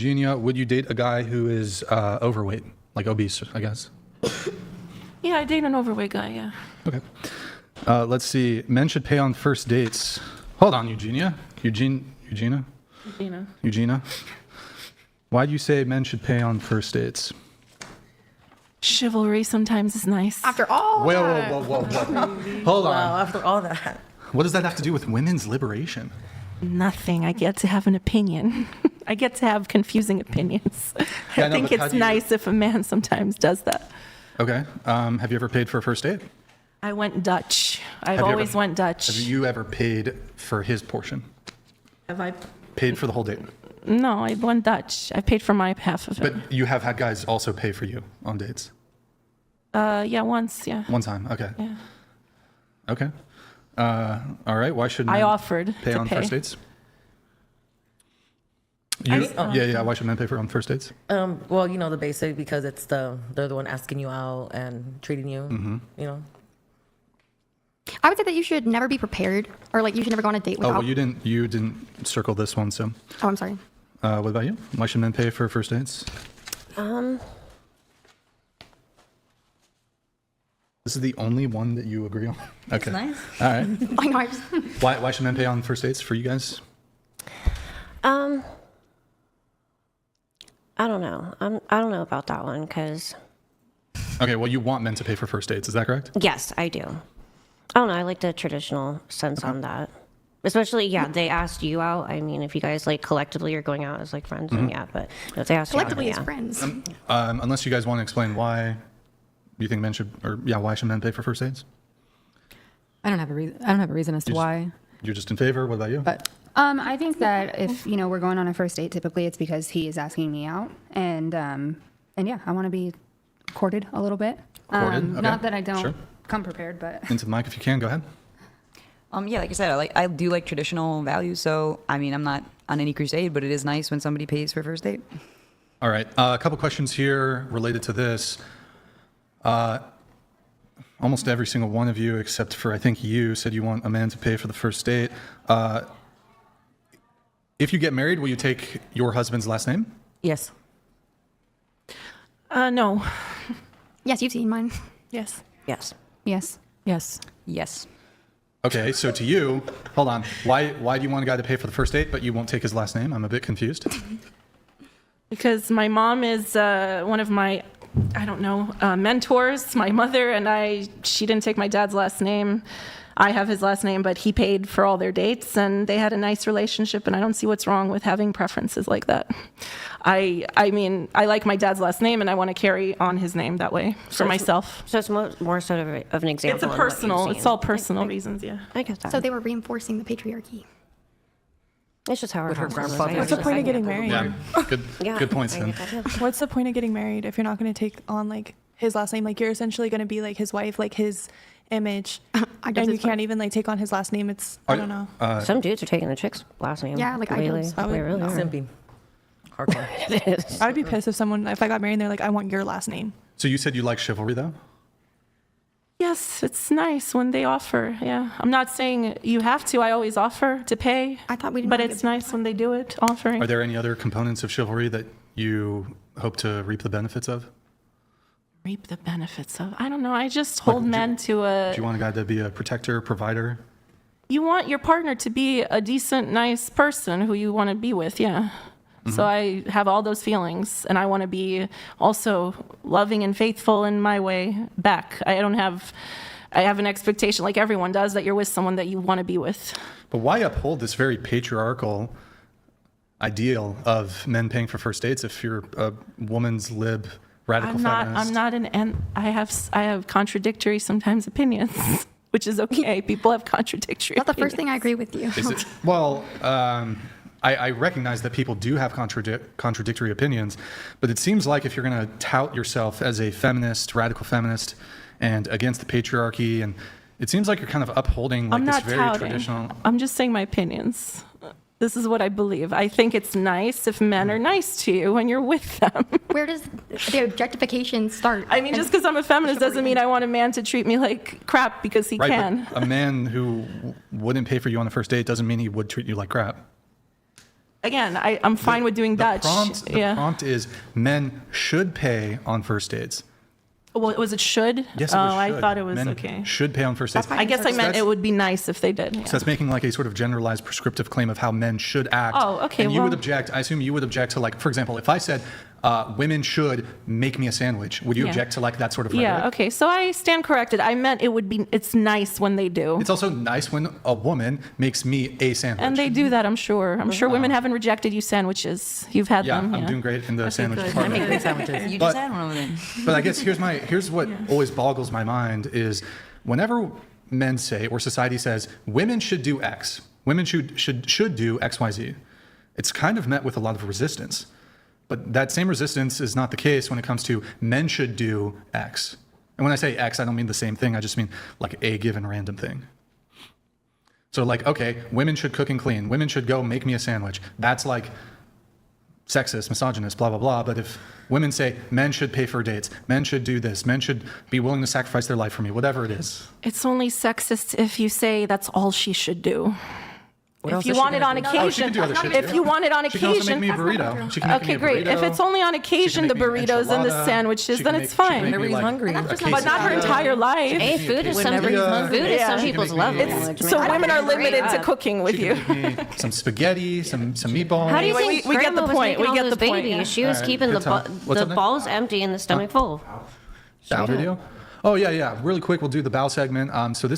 Eugenia, would you date a guy who is overweight, like obese, I guess? Yeah, I date an overweight guy, yeah. Okay. Let's see. Men should pay on first dates. Hold on, Eugenia. Eugenia? Why do you say men should pay on first dates? Chivalry sometimes is nice. After all Whoa. Hold on. Wow, after all that. What does that have to do with women's liberation? Nothing. I get to have an opinion. I get to have confusing opinions. Yeah, I think it's nice if a man sometimes does that. Okay. Have you ever paid for a first date? I went Dutch. I've Have you always ever- went Dutch. Have you ever paid for his portion? Have I? Paid for the whole date? No, I went Dutch. I paid for my half of it. But you have had guys also pay for you on dates? Yeah, once, yeah. One time, okay. Yeah. Okay. All right, why should men I offered pay to on pay. first dates? Why should men pay for on first dates? Well, you know, the basic, because they're the one asking you out and treating you, you know. I would say that you should never be prepared, or like you should never go on a date Oh, without. well, you didn't circle this one, so. Oh, I'm sorry. What about you? Why should men pay for first dates? This is the only one that you agree on? Okay. nice. All right. I know. I just, Why should men pay on first dates for you guys? I don't know. I don't know about that one because, Okay, well, you want men to pay for first dates, is that correct? yes, I do. I don't know. I like the traditional sense on that. Especially, yeah, they asked you out. I mean, if you guys like collectively are going out as like friends, then yeah. But if they asked collectively you as out, friends. Unless you guys want to explain why you think men should, why should men pay for first dates? I don't have a reason as to why. You're just in favor? What about you? But I think that if, we're going on a first date, typically it's because he is asking me out. And yeah, I want to be courted a little bit. Courted? Okay. Not that I don't Sure. come prepared, but. Into the mic if you can, go ahead. Yeah, like I said, I do like traditional values. So, I mean, I'm not on any crusade, but it is nice when somebody pays for a first date. All right. A couple questions here related to this. Almost every single one of you, except for I think you, said you want a man to pay for the first date. If you get married, will you take your husband's last name? Yes. No. Yes, you've seen mine. Yes. Yes. Yes. Yes. Yes. Okay, so to you, hold on. Why do you want a guy to pay for the first date, but you won't take his last name? I'm a bit confused. Because my mom is one of my, mentors, my mother, and she didn't take my dad's last name. I have his last name, but he paid for all their dates, and they had a nice relationship, and I don't see what's wrong with having preferences like that. I mean, I like my dad's last name, and I want to carry on his name that way for myself. so it's more sort of an example. It's a of what you've personal, seen. it's all personal reasons, yeah. I get that. So they were reinforcing the patriarchy. It's just how our house was. What's the point of getting married? Yeah, good points I then. get that, too. What's the point of getting married if you're not going to take on like his last name? Like you're essentially going to be like his wife, like his image, I guess and you it's can't even like take on his last name. It's I don't know. Some dudes are taking the chick's last name. Yeah, like I really, do. they really are. Simping. Hardcore. It is. I would be pissed if I got married and they're like, I want your last name. So you said you like chivalry, though? Yes, it's nice when they offer, yeah. I'm not saying you have to, I always offer to pay. I thought we didn't But want to it's get- nice when they do it, offering. Are there any other components of chivalry that you hope to reap the benefits of? Reap the benefits of, I don't know, I just hold do you- men to a, Do you want a guy to be a protector, provider? you want your partner to be a decent, nice person who you want to be with, yeah. So I have all those feelings, and I want to be also loving and faithful in my way back. I have an expectation, like everyone does, that you're with someone that you want to be with. But why uphold this very patriarchal ideal of men paying for first dates if you're a woman's lib radical feminist? I have contradictory sometimes opinions, which is okay. People have contradictory Not the first thing I opinions. agree with you. Is it, well, I recognize that people do have contradictory opinions, but it seems like if you're going to tout yourself as a feminist, radical feminist, and against the patriarchy, and it seems like you're kind of upholding like I'm this not very touting. traditional. I'm just saying my opinions. This is what I believe. I think it's nice if men are nice to you when you're with them. Where does the objectification start? I mean, just because I'm a feminist doesn't mean I want a man to treat me like crap because he Right, can. but a man who wouldn't pay for you on the first date doesn't mean he would treat you like crap. again, I'm fine with doing Dutch. The prompt is men should pay on first dates. Well, was it should? Yes, it oh, was I should. thought it was Men okay. should pay on first dates. I guess I meant That's- it would be nice if they did. Yeah. So that's making like a sort of generalized prescriptive claim of how men should act. Oh, okay, And you would well- object, I assume you would object to like, for example, if I said, women should make me a sandwich, would you Yeah. object to like that sort of rhetoric? Yeah, okay. So I stand corrected. I meant it's nice when they do. It's also nice when a woman makes me a sandwich. And they do that, I'm sure. I'm sure women haven't rejected you sandwiches. You've had Yeah, them. I'm doing great in the sandwich good. I department. make great sandwiches. You But- just had one over there. But I guess here's what always boggles my mind is whenever men say or society says women should do X, women should do X, Y, Z, it's kind of met with a lot of resistance. But that same resistance is not the case when it comes to men should do X. And when I say X, I don't mean the same thing. I just mean like a given random thing. So like, okay, women should cook and clean. Women should go make me a sandwich. That's like sexist, misogynist, blah, blah, blah. But if women say men should pay for dates, men should do this, men should be willing to sacrifice their life for me, whatever it is. It's only sexist if you say that's all she should do. What If else you is she want it gonna on do? Oh, she occasion, can do other shit, if too. you want it on She can also occasion, make me a burrito. She can make okay, me a great. If burrito. it's only on She can occasion, the make me an burritos and the enchilada. sandwiches, She then can it's make- she can fine. make me, Whenever he's like, hungry. a But not her quesadilla. entire life. Hey, food is some Whenever he's hungry. food is some Yeah. people's She can love make me- language. So man. women are Straight limited to up. cooking with you. Make me some spaghetti, some meatballs. How do you Anyway, think we get the grandma was point. making We all get those the point, babies? yeah. She was All right, keeping good time. What's the up next? balls empty and the stomach full. Bowel video? Oh, yeah. Really quick, we'll do the bowel segment. So this